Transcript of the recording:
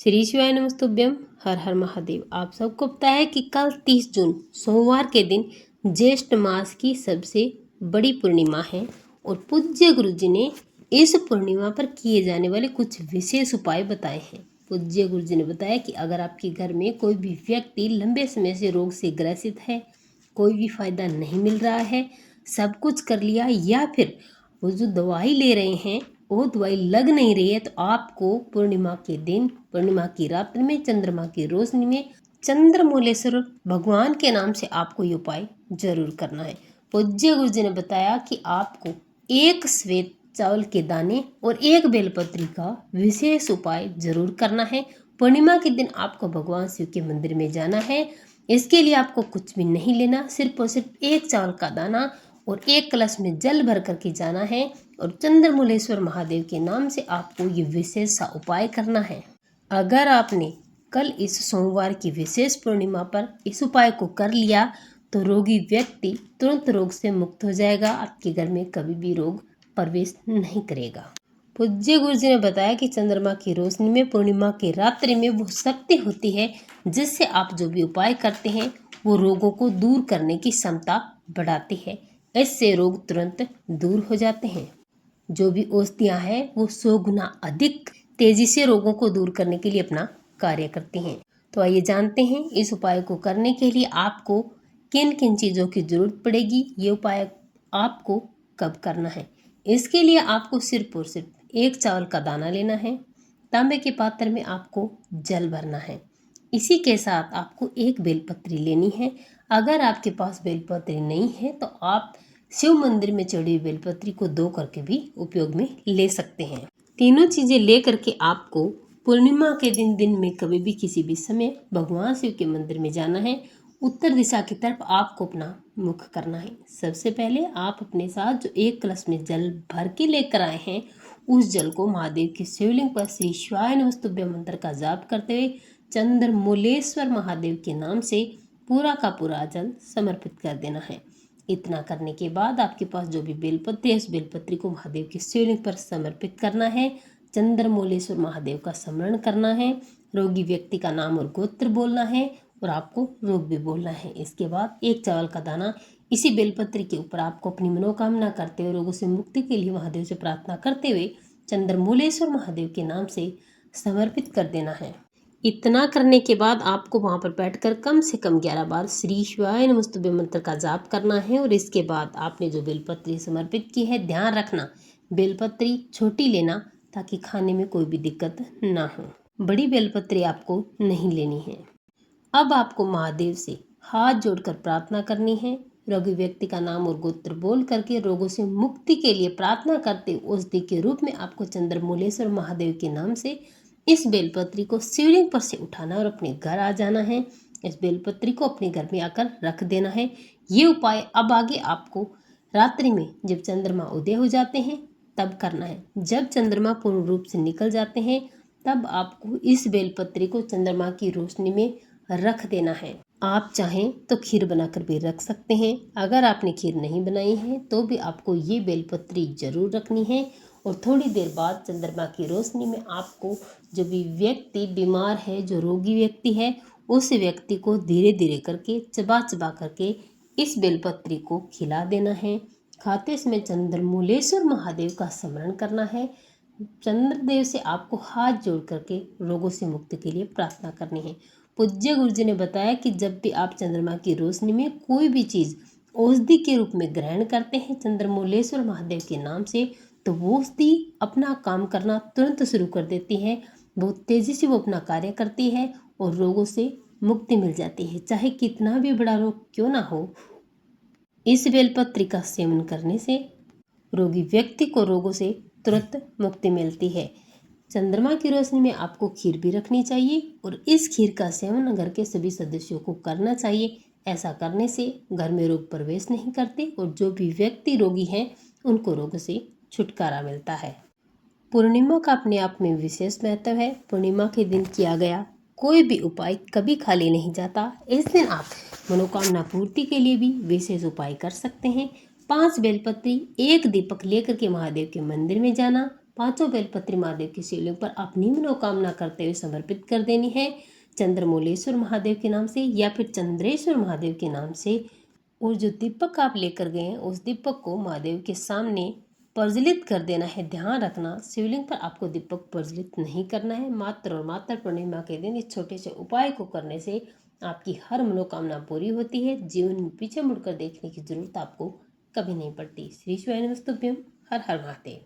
श्री शिवाय नमस्तुभ्यम। हर हर महादेव। आप सबको पता है कि कल 30 जून सोमवार के दिन ज्येष्ठ मास की सबसे बड़ी पूर्णिमा है और पूज्य गुरु जी ने इस पूर्णिमा पर किए जाने वाले कुछ विशेष उपाय बताए हैं। पूज्य गुरु जी ने बताया कि अगर आपके घर में कोई भी व्यक्ति लंबे समय से रोग से ग्रसित है, कोई भी फायदा नहीं मिल रहा है, सब कुछ कर लिया, या फिर वो जो दवाई ले रहे हैं वो दवाई लग नहीं रही है, तो आपको पूर्णिमा के दिन, पूर्णिमा की रात्रि में, चंद्रमा की रोशनी में चंद्रमौलेश्वर भगवान के नाम से आपको ये उपाय जरूर करना है। पूज्य गुरु जी ने बताया कि आपको एक श्वेत चावल के दाने और एक बेलपत्री का विशेष उपाय जरूर करना है। पूर्णिमा के दिन आपको भगवान शिव के मंदिर में जाना है। इसके लिए आपको कुछ भी नहीं लेना, सिर्फ और सिर्फ एक चावल का दाना और एक कलश में जल भर करके जाना है और चंद्रमौलेश्वर महादेव के नाम से आपको ये विशेष सा उपाय करना है। अगर आपने कल इस सोमवार की विशेष पूर्णिमा पर इस उपाय को कर लिया तो रोगी व्यक्ति तुरंत रोग से मुक्त हो जाएगा। आपके घर में कभी भी रोग प्रवेश नहीं करेगा। पूज्य गुरु जी ने बताया कि चंद्रमा की रोशनी में पूर्णिमा की रात्रि में वो शक्ति होती है जिससे आप जो भी उपाय करते हैं वो रोगों को दूर करने की क्षमता बढ़ाती है। इससे रोग तुरंत दूर हो जाते हैं। जो भी औषधियाँ हैं वो 100 गुना अधिक तेजी से रोगों को दूर करने के लिए अपना कार्य करती हैं। तो आइए जानते हैं इस उपाय को करने के लिए आपको किन किन चीज़ों की जरूरत पड़ेगी, ये उपाय आपको कब करना है। इसके लिए आपको सिर्फ और सिर्फ एक चावल का दाना लेना है। तांबे के पात्र में आपको जल भरना है। इसी के साथ आपको एक बेलपत्री लेनी है। अगर आपके पास बेलपत्री नहीं है तो आप शिव मंदिर में चढ़ी हुई बेलपत्री को धो करके भी उपयोग में ले सकते हैं। तीनों चीजें ले करके आपको पूर्णिमा के दिन में कभी भी किसी भी समय भगवान शिव के मंदिर में जाना है। उत्तर दिशा की तरफ आपको अपना मुख करना है। सबसे पहले आप अपने साथ जो एक कलश में जल भर के लेकर आए हैं उस जल को महादेव के शिवलिंग पर श्री शिवाय नमस्तुभ्य मंत्र का जाप करते हुए चंद्रमौलेश्वर महादेव के नाम से पूरा का पूरा जल समर्पित कर देना है। इतना करने के बाद आपके पास जो भी बेलपत्री है उस बेलपत्री को महादेव के शिवलिंग पर समर्पित करना है। चंद्रमौलेश्वर महादेव का स्मरण करना है। रोगी व्यक्ति का नाम और गोत्र बोलना है और आपको रोग भी बोलना है। इसके बाद एक चावल का दाना इसी बेलपत्री के ऊपर आपको अपनी मनोकामना करते हुए, रोगों से मुक्ति के लिए महादेव से प्रार्थना करते हुए चंद्रमौलेश्वर महादेव के नाम से समर्पित कर देना है। इतना करने के बाद आपको वहां पर बैठकर कम से कम 11 बार श्री शिवाय नमस्तुभ्यं मंत्र का जाप करना है। और इसके बाद आपने जो बेलपत्री समर्पित की है, ध्यान रखना बेलपत्री छोटी लेना ताकि खाने में कोई भी दिक्कत ना हो। बड़ी बेलपत्री आपको नहीं लेनी है। अब आपको महादेव से हाथ जोड़कर प्रार्थना करनी है। रोगी व्यक्ति का नाम और गोत्र बोल करके रोगों से मुक्ति के लिए प्रार्थना करते औषधि के रूप में आपको चंद्रमौलेश्वर महादेव के नाम से इस बेलपत्री को शिवलिंग पर से उठाना और अपने घर आ जाना है। इस बेलपत्री को अपने घर में आकर रख देना है। ये उपाय अब आगे आपको रात्रि में जब चंद्रमा उदय हो जाते हैं तब करना है। जब चंद्रमा पूर्ण रूप से निकल जाते हैं तब आपको इस बेलपत्री को चंद्रमा की रोशनी में रख देना है। आप चाहें तो खीर बनाकर भी रख सकते हैं। अगर आपने खीर नहीं बनाई है तो भी आपको ये बेलपत्री जरूर रखनी है। और थोड़ी देर बाद चंद्रमा की रोशनी में आपको जो भी व्यक्ति बीमार है, जो रोगी व्यक्ति है, उस व्यक्ति को धीरे धीरे करके चबा चबा करके इस बेलपत्री को खिला देना है। खाते समय चंद्रमौलेश्वर महादेव का स्मरण करना है। चंद्रदेव से आपको हाथ जोड़ करके रोगों से मुक्ति के लिए प्रार्थना करनी है। पूज्य गुरु जी ने बताया कि जब भी आप चंद्रमा की रोशनी में कोई भी चीज औषधि के रूप में ग्रहण करते हैं चंद्रमौलेश्वर महादेव के नाम से, तो वो औषधि अपना काम करना तुरंत शुरू कर देती है। बहुत तेजी से वो अपना कार्य करती है और रोगों से मुक्ति मिल जाती है। चाहे कितना भी बड़ा रोग क्यों ना हो, इस बेलपत्री का सेवन करने से रोगी व्यक्ति को रोगों से तुरंत मुक्ति मिलती है। चंद्रमा की रोशनी में आपको खीर भी रखनी चाहिए और इस खीर का सेवन घर के सभी सदस्यों को करना चाहिए। ऐसा करने से घर में रोग प्रवेश नहीं करते और जो भी व्यक्ति रोगी हैं उनको रोग से छुटकारा मिलता है। पूर्णिमा का अपने आप में विशेष महत्व है। पूर्णिमा के दिन किया गया कोई भी उपाय कभी खाली नहीं जाता। इस दिन आप मनोकामना पूर्ति के लिए भी विशेष उपाय कर सकते हैं। 5 बेलपत्री, एक दीपक लेकर के महादेव के मंदिर में जाना, पांचों बेलपत्री महादेव की शिवलिंग पर अपनी मनोकामना करते हुए समर्पित कर देनी है, चंद्रमौलेश्वर महादेव के नाम से या फिर चंद्रेश्वर महादेव के नाम से। और जो दीपक आप लेकर गए हैं उस दीपक को महादेव के सामने प्रज्वलित कर देना है। ध्यान रखना, शिवलिंग पर आपको दीपक प्रज्वलित नहीं करना है। मात्र और मात्र पूर्णिमा के दिन इस छोटे से उपाय को करने से आपकी हर मनोकामना पूरी होती है। जीवन में पीछे मुड़कर देखने की जरूरत आपको कभी नहीं पड़ती। श्री शिवाय नमस्तुभ्यम। हर हर महादेव।